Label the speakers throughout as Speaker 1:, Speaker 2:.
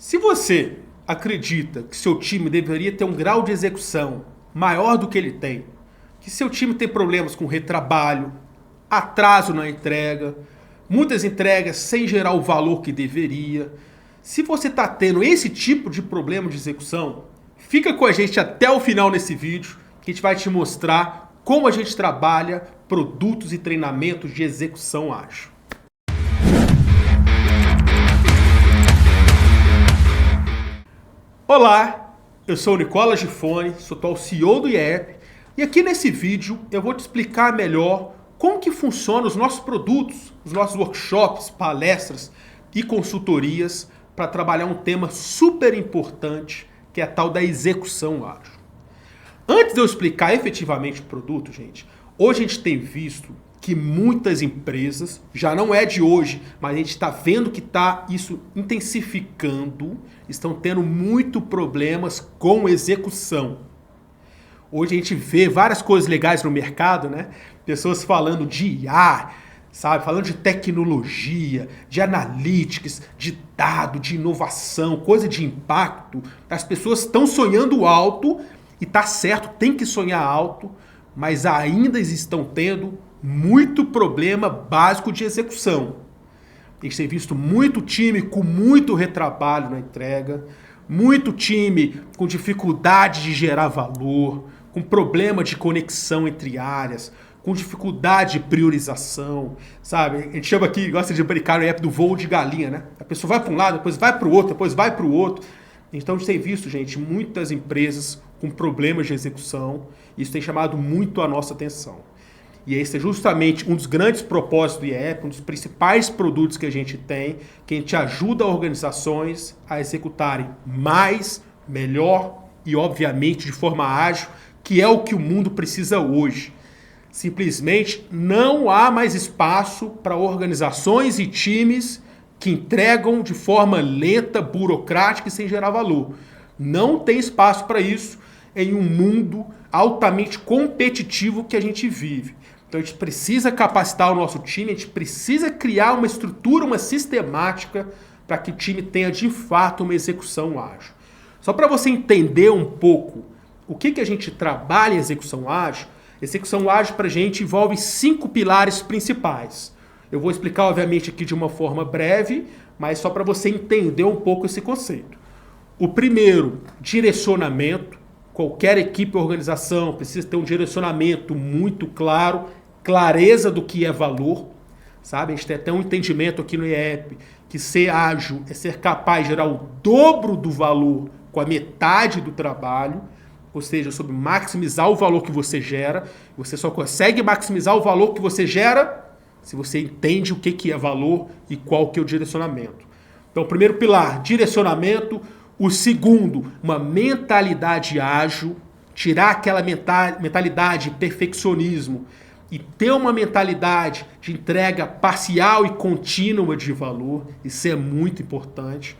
Speaker 1: Se você acredita que seu time deveria ter um grau de execução maior do que ele tem, que seu time tem problemas com retrabalho, atraso na entrega, muitas entregas sem gerar o valor que deveria, se você está tendo esse tipo de problema de execução, fica com a gente até o final nesse vídeo, que a gente vai te mostrar como a gente trabalha produtos e treinamentos de execução ágil. Olá, eu sou o Nicola Gifone, sou o CEO do IEP, e aqui nesse vídeo eu vou te explicar melhor como que funcionam os nossos produtos, os nossos workshops, palestras e consultorias para trabalhar um tema super importante, que é a tal da execução ágil. Antes de eu explicar efetivamente o produto, gente, hoje a gente tem visto que muitas empresas, já não é de hoje, mas a gente está vendo que está isso intensificando, estão tendo muito problemas com execução. Hoje a gente vê várias coisas legais no mercado, né? Pessoas falando de IA, sabe? Falando de tecnologia, de analytics, de dado, de inovação, coisa de impacto. As pessoas estão sonhando alto, e tá certo, tem que sonhar alto, mas ainda estão tendo muito problema básico de execução. A gente tem visto muito time com muito retrabalho na entrega, muito time com dificuldade de gerar valor, com problema de conexão entre áreas, com dificuldade de priorização, sabe? A gente chama aqui, gosta de brincar no app do voo de galinha, né? A pessoa vai para um lado, depois vai para o outro, depois vai para o outro. Então a gente tem visto, gente, muitas empresas com problemas de execução, e isso tem chamado muito a nossa atenção. E esse é justamente um dos grandes propósitos do IEP, um dos principais produtos que a gente tem, que a gente ajuda organizações a executarem mais, melhor e, obviamente, de forma ágil, que é o que o mundo precisa hoje. Simplesmente não há mais espaço para organizações e times que entregam de forma lenta, burocrática e sem gerar valor. Não tem espaço para isso em um mundo altamente competitivo que a gente vive. Então a gente precisa capacitar o nosso time, a gente precisa criar uma estrutura, uma sistemática para que o time tenha de fato uma execução ágil. Só para você entender um pouco o que a gente trabalha em execução ágil para a gente envolve 5 pilares principais. Eu vou explicar obviamente aqui de uma forma breve, mas só para você entender um pouco esse conceito. O primeiro, direcionamento. Qualquer equipe ou organização precisa ter um direcionamento muito claro, clareza do que é valor, sabe? A gente tem até um entendimento aqui no IEP que ser ágil é ser capaz de gerar o dobro do valor com a metade do trabalho, ou seja, sobre maximizar o valor que você gera. Você só consegue maximizar o valor que você gera se você entende o que é valor e qual que é o direcionamento. Então, o primeiro pilar, direcionamento. O segundo, uma mentalidade ágil, tirar aquela mentalidade de perfeccionismo e ter uma mentalidade de entrega parcial e contínua de valor. Isso é muito importante.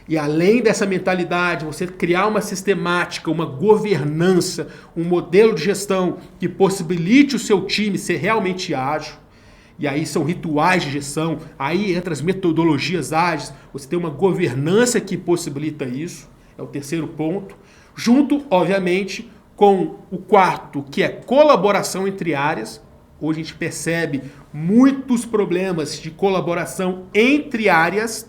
Speaker 1: E além dessa mentalidade, você criar uma sistemática, uma governança, um modelo de gestão que possibilite o seu time ser realmente ágil. E aí são rituais de gestão, aí entra as metodologias ágeis, você tem uma governança que possibilita isso, é o terceiro ponto. Junto, obviamente, com o quarto, que é colaboração entre áreas. Hoje a gente percebe muitos problemas de colaboração entre áreas,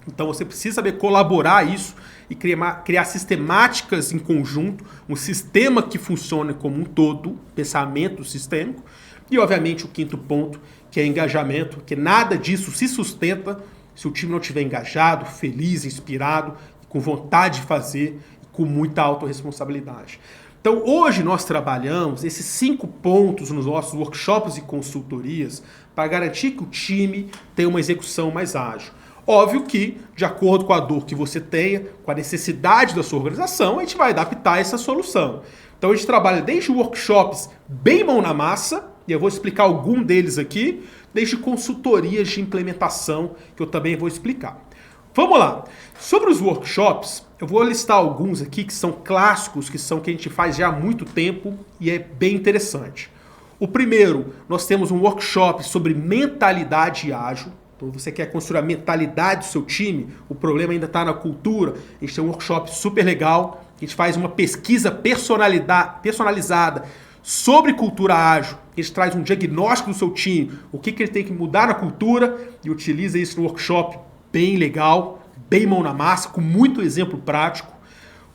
Speaker 1: então você precisa saber colaborar isso e criar sistemáticas em conjunto, um sistema que funcione como um todo, pensamento sistêmico. E, obviamente, o quinto ponto, que é engajamento, que nada disso se sustenta se o time não estiver engajado, feliz, inspirado, com vontade de fazer e com muita autorresponsabilidade. Então, hoje nós trabalhamos esses 5 pontos nos nossos workshops e consultorias para garantir que o time tenha uma execução mais ágil. Óbvio que, de acordo com a dor que você tenha, com a necessidade da sua organização, a gente vai adaptar essa solução. Então, a gente trabalha desde workshops bem mão na massa, e eu vou explicar algum deles aqui, desde consultorias de implementação, que eu também vou explicar. Vamos lá. Sobre os workshops, eu vou listar alguns aqui que são clássicos, que a gente faz já há muito tempo e é bem interessante. O primeiro, nós temos um workshop sobre mentalidade ágil. Então você quer construir a mentalidade do seu time, o problema ainda está na cultura, a gente tem um workshop super legal, a gente faz uma pesquisa personalizada sobre cultura ágil, a gente traz um diagnóstico do seu time, o que ele tem que mudar na cultura e utiliza isso no workshop bem legal, bem mão na massa, com muito exemplo prático.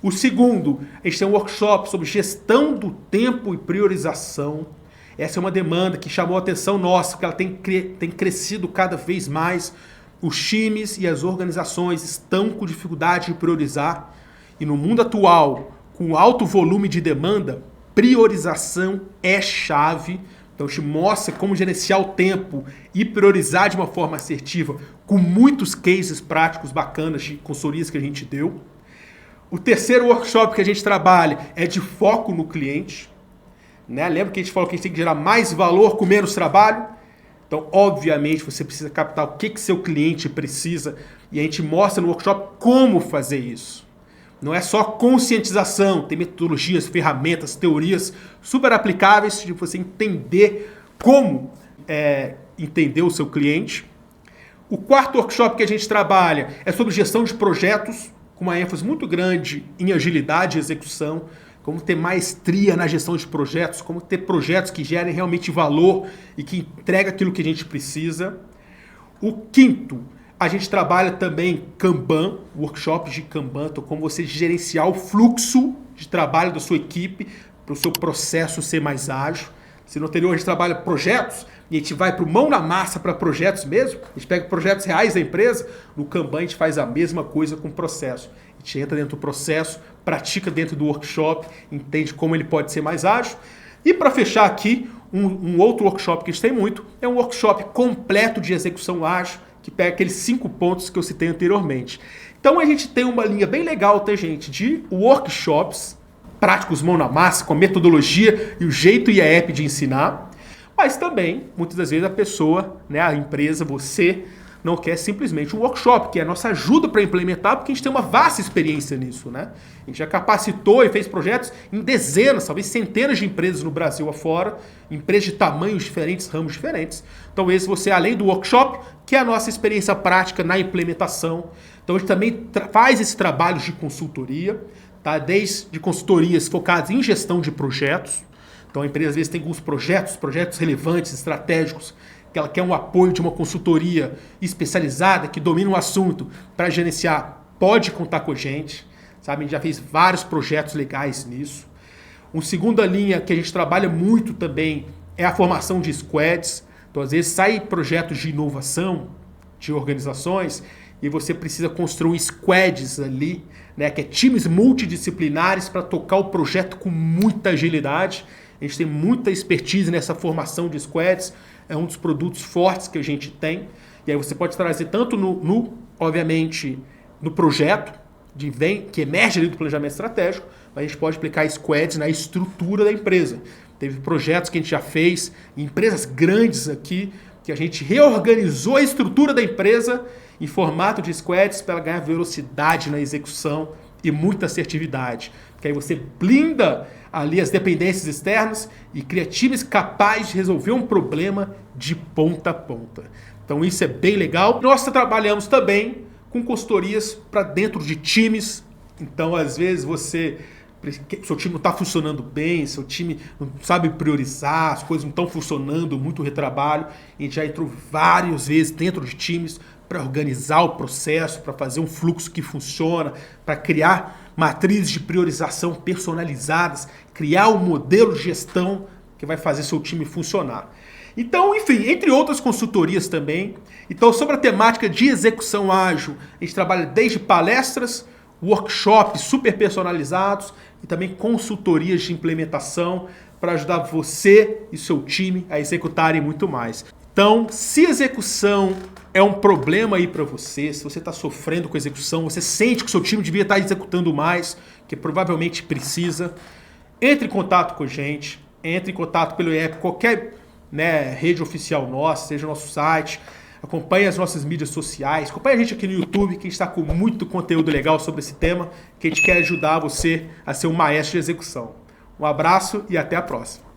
Speaker 1: O segundo, a gente tem um workshop sobre gestão do tempo e priorização. Essa é uma demanda que chamou a atenção nossa, porque ela tem crescido cada vez mais. Os times e as organizações estão com dificuldade de priorizar. E no mundo atual, com alto volume de demanda, priorização é chave. Então a gente mostra como gerenciar o tempo e priorizar de uma forma assertiva, com muitos cases práticos bacanas de consultorias que a gente deu. O terceiro workshop que a gente trabalha é de foco no cliente. Né? Lembra que a gente falou que a gente tem que gerar mais valor com menos trabalho? Então, obviamente, você precisa captar o que seu cliente precisa e a gente mostra no workshop como fazer isso. Não é só conscientização, tem metodologias, ferramentas, teorias super aplicáveis de você entender como entender o seu cliente. O quarto workshop que a gente trabalha é sobre gestão de projetos, com uma ênfase muito grande em agilidade e execução, como ter maestria na gestão de projetos, como ter projetos que gerem realmente valor e que entregam aquilo que a gente precisa. O quinto, a gente trabalha também Kanban, workshops de Kanban, então como você gerenciar o fluxo de trabalho da sua equipe para o seu processo ser mais ágil. Se no anterior a gente trabalha projetos e a gente vai para o mão na massa para projetos mesmo, a gente pega projetos reais da empresa, no Kanban a gente faz a mesma coisa com o processo. A gente entra dentro do processo, pratica dentro do workshop, entende como ele pode ser mais ágil. E para fechar aqui, um outro workshop que a gente tem muito, é um workshop completo de execução ágil, que pega aqueles 5 pontos que eu citei anteriormente. Então a gente tem uma linha bem legal, tá, gente, de workshops práticos mão na massa, com a metodologia e o jeito e a app de ensinar, mas também, muitas das vezes, a pessoa, né, a empresa, você, não quer simplesmente um workshop, que é a nossa ajuda para implementar, porque a gente tem uma vasta experiência nisso, né? A gente já capacitou e fez projetos em dezenas, talvez centenas de empresas no Brasil afora, empresas de tamanhos diferentes, ramos diferentes. Então esse você, além do workshop, que é a nossa experiência prática na implementação. Então a gente também faz esse trabalho de consultoria, tá? Desde consultorias focadas em gestão de projetos. Então a empresa às vezes tem alguns projetos relevantes, estratégicos, que ela quer um apoio de uma consultoria especializada que domina um assunto para gerenciar, pode contar com a gente. Sabe? A gente já fez vários projetos legais nisso. Uma segunda linha que a gente trabalha muito também é a formação de squads. Então, às vezes, sai projetos de inovação de organizações e você precisa construir squads ali, né, que é times multidisciplinares para tocar o projeto com muita agilidade. A gente tem muita expertise nessa formação de squads. É um dos produtos fortes que a gente tem. E aí você pode trazer tanto obviamente, no projeto, que emerge ali do planejamento estratégico, mas a gente pode aplicar squads na estrutura da empresa. Teve projetos que a gente já fez em empresas grandes aqui, que a gente reorganizou a estrutura da empresa em formato de squads para ganhar velocidade na execução e muita assertividade. Porque aí você blinda ali as dependências externas e cria times capazes de resolver um problema de ponta a ponta. Então isso é bem legal. Nós trabalhamos também com consultorias para dentro de times. Então às vezes seu time não está funcionando bem, seu time não sabe priorizar, as coisas não estão funcionando, muito retrabalho. A gente já entrou várias vezes dentro de times para organizar o processo, para fazer um fluxo que funciona, para criar matrizes de priorização personalizadas, criar um modelo de gestão que vai fazer seu time funcionar. Então, enfim, entre outras consultorias também. Então, sobre a temática de execução ágil, a gente trabalha desde palestras, workshops super personalizados e também consultorias de implementação para ajudar você e seu time a executarem muito mais. Então, se execução é um problema aí para você, se você está sofrendo com execução, você sente que o seu time devia estar executando mais, que provavelmente precisa, entre em contato com a gente, entre em contato pelo app, qualquer rede oficial nossa, seja o nosso site, acompanhe as nossas mídias sociais, acompanhe a gente aqui no YouTube, que a gente está com muito conteúdo legal sobre esse tema, que a gente quer ajudar você a ser um maestro de execução. Um abraço e até a próxima.